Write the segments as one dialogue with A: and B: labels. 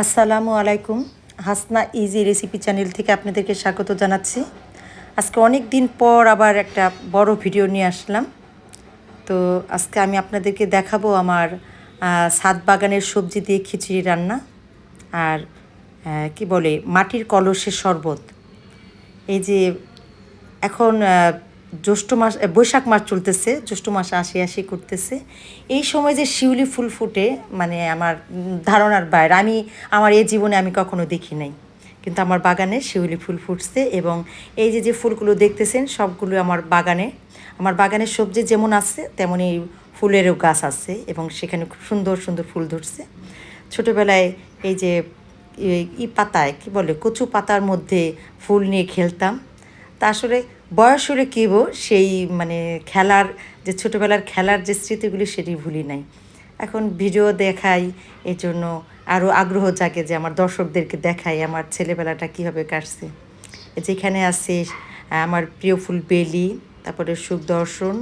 A: আসসালামু আলাইকুম। Hasna easy recipe channel থেকে আপনাদেরকে স্বাগত জানাচ্ছি। আজকে অনেক দিন পর আবার একটা বড় ভিডিও নিয়ে আসলাম। তো আজকে আমি আপনাদেরকে দেখাবো আমার ছাদ বাগানের সবজি দিয়ে খিচুড়ি রান্না আর কি বলে মাটির কলসের শরবত। এই যে এখন জ্যৈষ্ঠ মাস বৈশাখ মাস চলতেছে, জ্যৈষ্ঠ মাস আশি আশি করতেছে। এই সময় যে শিউলি ফুল ফুটে মানে আমার ধারণার বাইরে, আমার এই জীবনে আমি কখনো দেখি নাই, কিন্তু আমার বাগানে শিউলি ফুল ফুটছে। এবং এই যে যে ফুলগুলো দেখতেছেন সবগুলো আমার বাগানের সবজি যেমন আছে তেমনই ফুলেরও গাছ আছে এবং সেখানে খুব সুন্দর সুন্দর ফুল ধরছে। ছোটোবেলায় এই যে পাতায় কী বলে কচু পাতার মধ্যে ফুল নিয়ে খেলতাম। তা আসলে বয়স হলে কী সেই মানে খেলার যে ছোটোবেলার খেলার যে স্মৃতিগুলি সেটি ভুলি নাই। এখন ভিডিও দেখাই, এই জন্য আরও আগ্রহ জাগে যে আমার দর্শকদেরকে দেখাই আমার ছেলেবেলাটা কীভাবে কাটছে। যেখানে আছে আমার প্রিয় ফুল বেলি, তারপরে সুখদর্শন,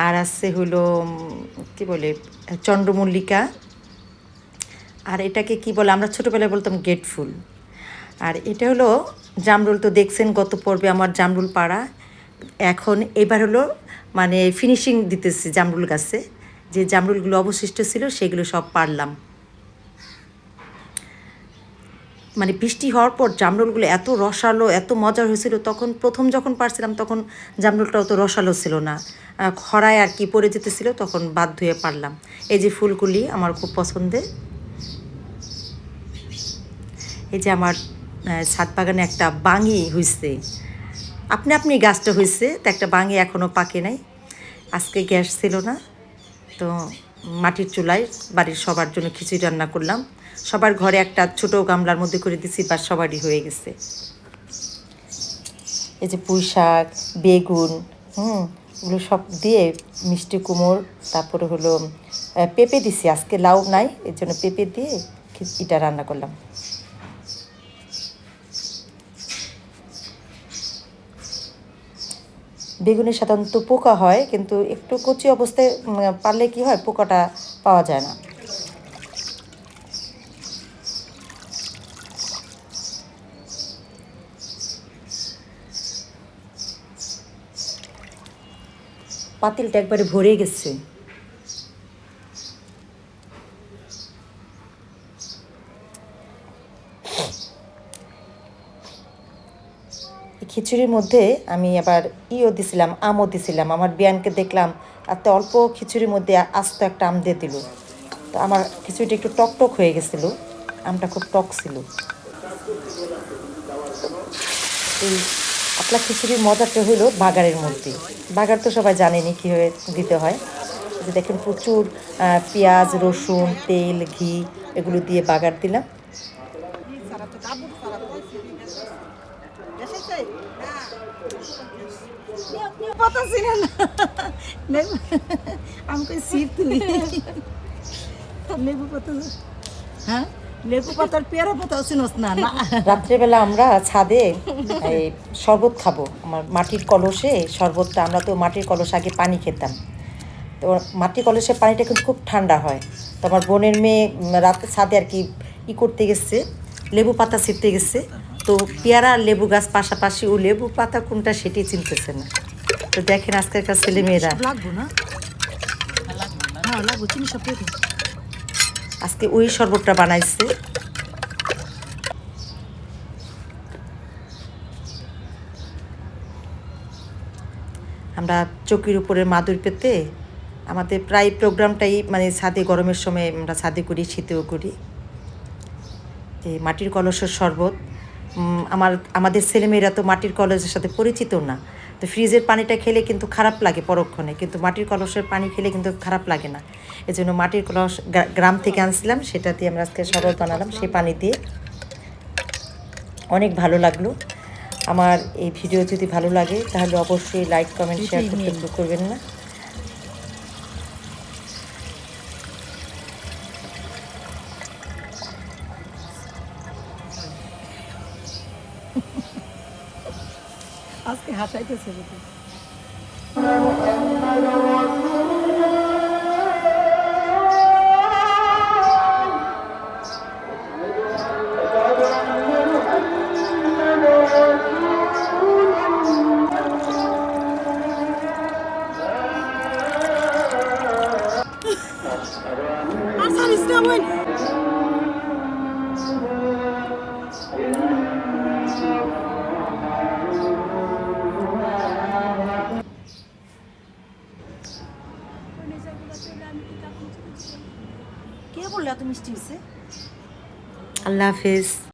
A: আর আছে হলো কী বলে চন্দ্রমল্লিকা, আর এটাকে কি বলে আমরা ছোটোবেলায় বলতাম গেট ফুল। আর এটা হলো জামরুল। তো দেখছেন গত পর্বে আমার জামরুল পাড়া, এখন এবার হলো মানে ফিনিশিং দিতেছি জামরুল গাছে। যে জামরুলগুলো অবশিষ্ট ছিল সেগুলো সব পারলাম। মানে বৃষ্টি হওয়ার পর জামরুলগুলো এত রসালো, এত মজার হয়েছিল। তখন প্রথম যখন পারছিলাম তখন জামরুলটা অত রসালো ছিল না, খরায় আর কি পড়ে যেতেছিল, তখন বাধ্য হয়ে পারলাম। এই যে ফুলগুলি আমার খুব পছন্দের। এই যে আমার ছাদ বাগানে একটা বাঙি হয়েছে, আপনি গাছটা হয়েছে, তো একটা বাঙি এখনও পাকে নাই। আজকে গ্যাস ছিল না, তো মাটির চুলায় বাড়ির সবার জন্য খিচুড়ি রান্না করলাম। সবার ঘরে একটা ছোট গামলার মধ্যে করে দিছি, বা সবারই হয়ে গেছে। এই যে পুঁই শাক, বেগুন, এগুলো সব দিয়ে মিষ্টি কুমড়, তারপরে হলো পেঁপে দিছি, আজকে লাউ নাই এর জন্য পেঁপে দিয়ে খিচুড়িটা রান্না করলাম। বেগুনে সাধারণত পোকা হয়, কিন্তু একটু কচি অবস্থায় পারলে কি হয়, পোকাটা পাওয়া যায় না। পাতিলটা একবারে ভরে গেছে। খিচুড়ির মধ্যে আমি আবার দিছিলাম, আমও দিছিলাম। আমার বিয়ানকে দেখলাম এত অল্প খিচুড়ির মধ্যে আস্ত একটা আম দিয়ে দিল। তো আমার খিচুড়িটা একটু টক টক হয়ে গেছিলো, আমটা খুব টক ছিল। এই আপনার খিচুড়ির মজাটা হলো বাগারের মধ্যে। বাগার তো সবাই জানেনি কীভাবে দিতে হয়। যে দেখেন প্রচুর পেঁয়াজ, রসুন, তেল, ঘি এগুলো দিয়ে বাগার দিলাম।
B: হ্যাঁ, লেবু পাতার পেয়ারা পাতাও চিনোস না? না,
A: রাত্রেবেলা আমরা ছাদে এই শরবত খাবো। আমার মাটির কলসে শরবতটা, আমরা তো মাটির কলস আগে পানি খেতাম, তো মাটির কলসের পানিটা কিন্তু খুব ঠান্ডা হয়। তো আমার বোনের মেয়ে রাতে ছাদে আর কি করতে গেছে, লেবু পাতা ছিঁড়তে গেছে। তো পেয়ারা আর লেবু গাছ পাশাপাশি, ও লেবু পাতা কোনটা সেটি চিনতেছে না। তো দেখেন আজকালকার ছেলে মেয়েরা
B: লাগবো না, হ্যাঁ লাগবো, চিনি সব দিয়ে দিন।
A: আজকে ওই শরবতটা বানাইছে। আমরা চকির উপরে মাদুর পেতে আমাদের প্রায় প্রোগ্রামটাই মানে ছাদে, গরমের সময় আমরা ছাদে করি, শীতেও করি। এই মাটির কলসের শরবত, আমাদের ছেলেমেয়েরা তো মাটির কলসের সাথে পরিচিত না। তো ফ্রিজের পানিটা খেলে কিন্তু খারাপ লাগে পরক্ষণে, কিন্তু মাটির কলসের পানি খেলে কিন্তু খারাপ লাগে না। এজন্য মাটির কলস গ্রাম থেকে আনছিলাম, সেটা দিয়ে আমরা আজকে শরবত বানালাম, সেই পানি দিয়ে। অনেক ভালো লাগলো। আমার এই ভিডিও যদি ভালো লাগে তাহলে অবশ্যই লাইক, কমেন্ট, শেয়ার করতে ভুল করবেন না।
B: আজকে হাসাইতেছে। কে বললে এত মিষ্টি হয়েছে?
A: আল্লাহ হাফেজ।